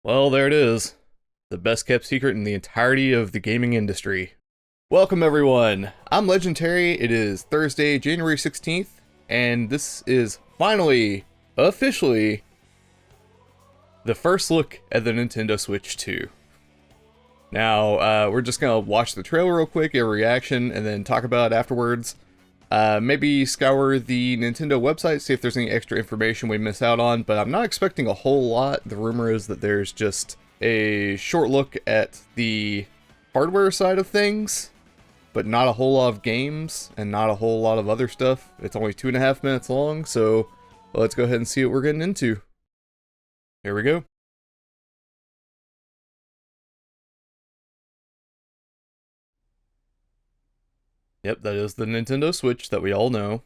Well, there it is. The best kept secret in the entirety of the gaming industry. Welcome, everyone. I'm Legendary. It is Thursday, January 16th, and this is finally, officially, the first look at the Nintendo Switch 2. Now, we're just gonna watch the trailer real quick, get a reaction, and then talk about it afterwards. Maybe scour the Nintendo website, see if there's any extra information we miss out on, but I'm not expecting a whole lot. The rumor is that there's just a short look at the hardware side of things, but not a whole lot of games, and not a whole lot of other stuff. It's only 2.5 minutes long, so let's go ahead and see what we're getting into. Here we go. Yep, that is the Nintendo Switch that we all know.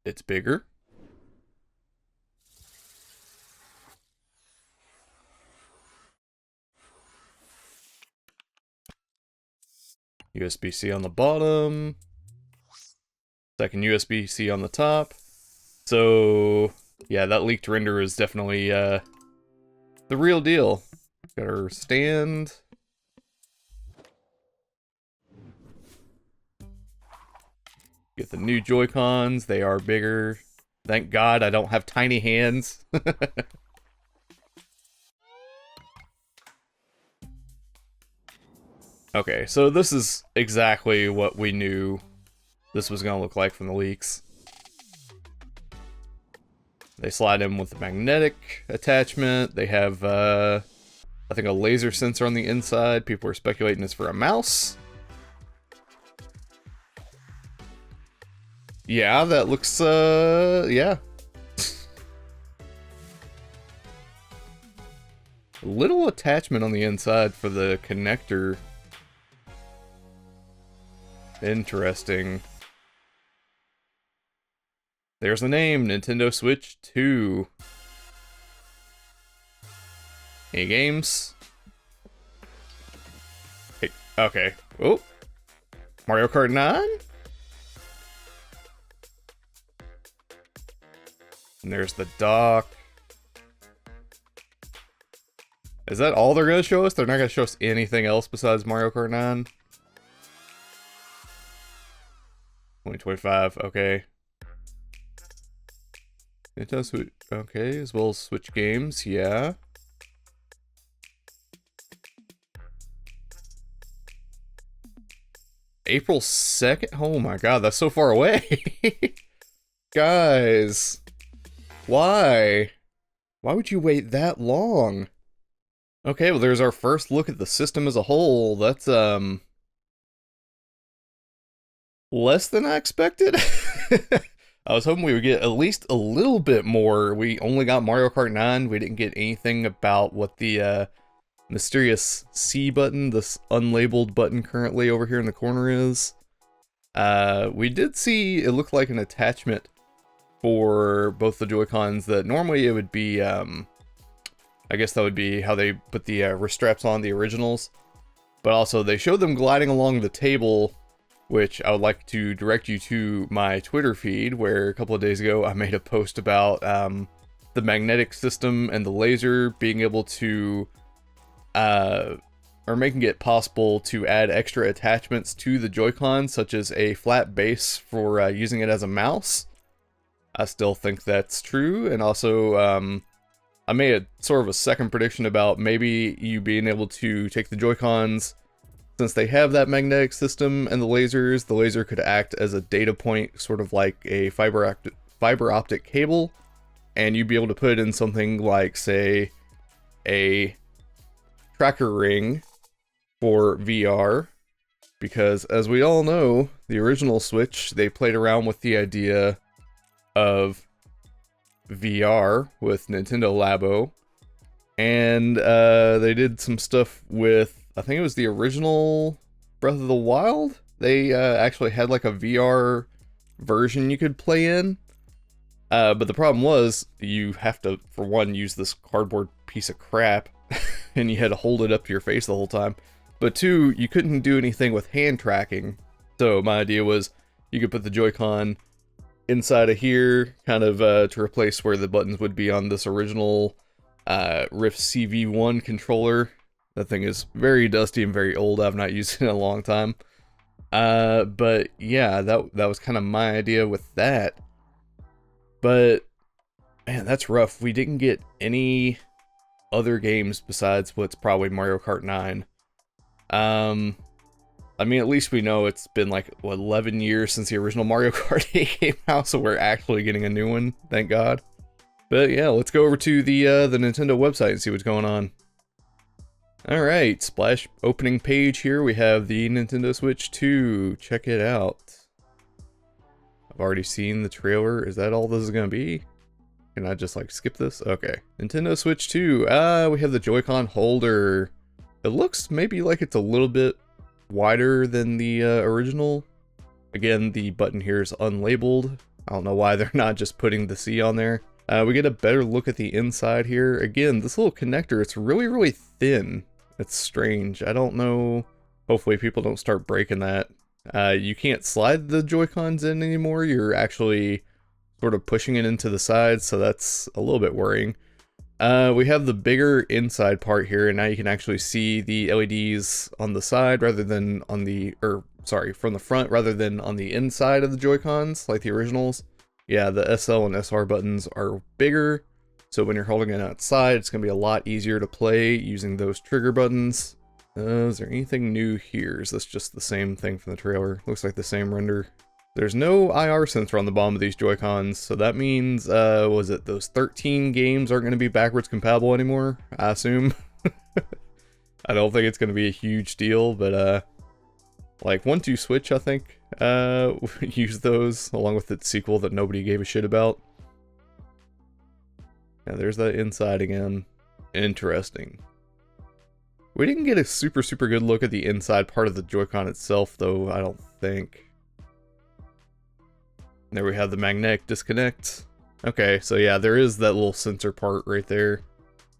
It's bigger. USB-C on the bottom. Second USB-C on the top. So, yeah, that leaked render is definitely the real deal. Got our stand. Get the new Joy-Cons. They are bigger. Thank God I don't have tiny hands. Okay, so this is exactly what we knew this was going to look like from the leaks. They slide in with the magnetic attachment. They have, I think, a laser sensor on the inside. People are speculating it's for a mouse. Yeah, that looks, yeah. A little attachment on the inside for the connector. Interesting. There's the name, Nintendo Switch 2. Any games? Hey, okay. Oh. Mario Kart 9? And there's the dock. Is that all they're going to show us? They're not going to show us anything else besides Mario Kart 9? 2025, okay. Nintendo Switch, okay, as well as Switch games, yeah. April 2nd? Oh my god, that's so far away. Guys, why? Why would you wait that long? Okay, well there's our first look at the system as a whole. That's, less than I expected. I was hoping we would get at least a little bit more. We only got Mario Kart 9. We didn't get anything about what the mysterious C button, this unlabeled button currently over here in the corner is. We did see, it looked like an attachment for both the Joy-Cons that normally it would be, I guess that would be how they put the wrist straps on the originals. But also they showed them gliding along the table, which I would like to direct you to my Twitter feed, where a couple of days ago I made a post about the magnetic system and the laser being able to, or making it possible to add extra attachments to the Joy-Con, such as a flat base for using it as a mouse. I still think that's true, and also I made a sort of a second prediction about maybe you being able to take the Joy-Cons. Since they have that magnetic system and the laser could act as a data point, sort of like a fiber optic cable, and you'd be able to put it in something like, say, a tracker ring for VR, because as we all know, the original Switch, they played around with the idea of VR with Nintendo Labo, and they did some stuff with, I think it was the original Breath of the Wild. They actually had like a VR version you could play in. But the problem was, you have to, for one, use this cardboard piece of crap, and you had to hold it up to your face the whole time. But two, you couldn't do anything with hand tracking. So my idea was, you could put the Joy-Con inside of here, kind of to replace where the buttons would be on this original Rift CV1 controller. That thing is very dusty and very old. I've not used it in a long time. But yeah, that was kind of my idea with that. But man, that's rough. We didn't get any other games besides what's probably Mario Kart 9. I mean, at least we know it's been like, what, 11 years since the original Mario Kart 8 came out, so we're actually getting a new one, thank God. But yeah, let's go over to the Nintendo website and see what's going on. Alright, splash opening page here, we have the Nintendo Switch 2, check it out. I've already seen the trailer, is that all this is gonna be? Can I just like skip this? Okay. Nintendo Switch 2, we have the Joy-Con holder. It looks maybe like it's a little bit wider than the original. Again, the button here is unlabeled. I don't know why they're not just putting the C on there. We get a better look at the inside here. Again, this little connector, it's really, really thin. It's strange. I don't know. Hopefully people don't start breaking that. You can't slide the Joy-Cons in anymore. You're actually sort of pushing it into the side, so that's a little bit worrying. We have the bigger inside part here, and now you can actually see the LEDs on the side rather than on the, from the front rather than on the inside of the Joy-Cons, like the originals. Yeah, the SL and SR buttons are bigger, so when you're holding it outside, it's going to be a lot easier to play using those trigger buttons. Is there anything new here? Is this just the same thing from the trailer? Looks like the same render. There's no IR sensor on the bottom of these Joy-Cons, so that means, was it those 13 games aren't going to be backwards compatible anymore, I assume? I don't think it's going to be a huge deal, but, like, 1-2 Switch, I think, used those, along with its sequel that nobody gave a shit about. Yeah, there's that inside again. Interesting. We didn't get a super good look at the inside part of the Joy-Con itself, though, I don't think. There we have the magnetic disconnect. Okay, so yeah, there is that little sensor part right there.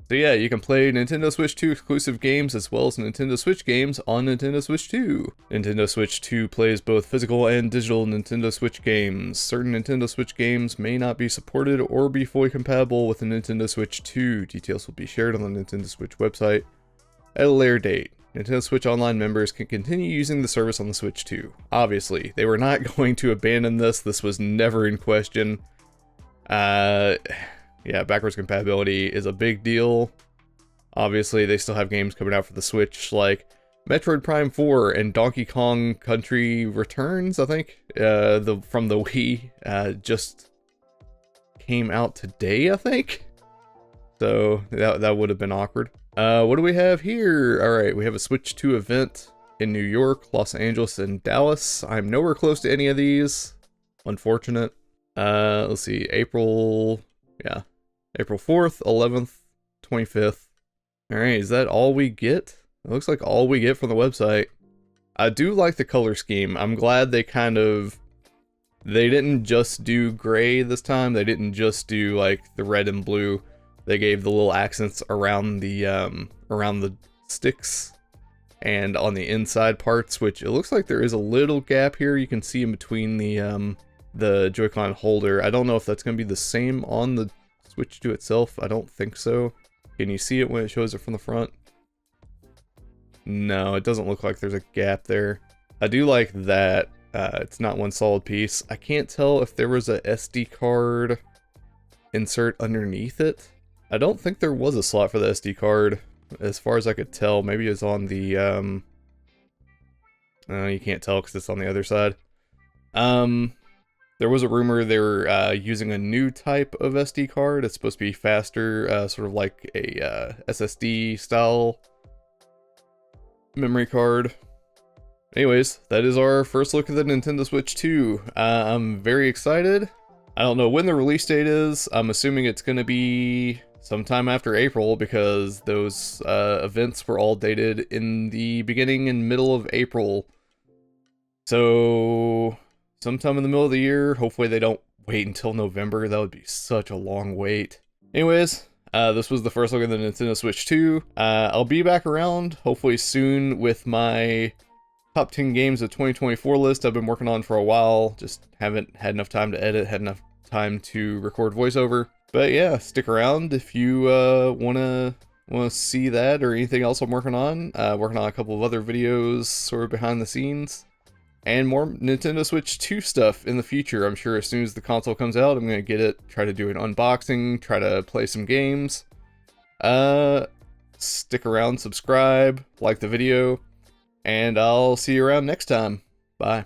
So yeah, you can play Nintendo Switch 2 exclusive games as well as Nintendo Switch games on Nintendo Switch 2. Nintendo Switch 2 plays both physical and digital Nintendo Switch games. Certain Nintendo Switch games may not be supported or be fully compatible with the Nintendo Switch 2. Details will be shared on the Nintendo Switch website at a later date. Nintendo Switch Online members can continue using the service on the Switch 2. Obviously, they were not going to abandon this. This was never in question. Yeah, backwards compatibility is a big deal. Obviously, they still have games coming out for the Switch, like Metroid Prime 4 and Donkey Kong Country Returns, I think. From the Wii, just came out today, I think. So, that would have been awkward. What do we have here? Alright, we have a Switch 2 event in New York, Los Angeles, and Dallas. I'm nowhere close to any of these. Unfortunate. Let's see, April 4th, 11th, 25th. Alright, is that all we get? It looks like all we get from the website. I do like the color scheme. I'm glad they didn't just do gray this time. They didn't just do like the red and blue. They gave the little accents around the sticks and on the inside parts, which it looks like there is a little gap here. You can see in between the Joy-Con holder. I don't know if that's going to be the same on the Switch 2 itself. I don't think so. Can you see it when it shows it from the front? No, it doesn't look like there's a gap there. I do like that. It's not one solid piece. I can't tell if there was a SD card insert underneath it. I don't think there was a slot for the SD card, as far as I could tell. Maybe it's on the, you can't tell because it's on the other side. There was a rumor they were using a new type of SD card. It's supposed to be faster, sort of like a SSD style memory card. Anyways, that is our first look at the Nintendo Switch 2. I'm very excited. I don't know when the release date is. I'm assuming it's going to be sometime after April because those events were all dated in the beginning and middle of April. So sometime in the middle of the year. Hopefully they don't wait until November. That would be such a long wait. Anyways, this was the first look at the Nintendo Switch 2. I'll be back around hopefully soon with my top 10 games of 2024 list I've been working on for a while. Just haven't had enough time to edit, had enough time to record voiceover. But yeah, stick around if you wanna see that or anything else I'm working on. Working on a couple of other videos sort of behind the scenes. And more Nintendo Switch 2 stuff in the future. I'm sure as soon as the console comes out, I'm going to get it, try to do an unboxing, try to play some games. Stick around, subscribe, like the video, and I'll see you around next time. Bye.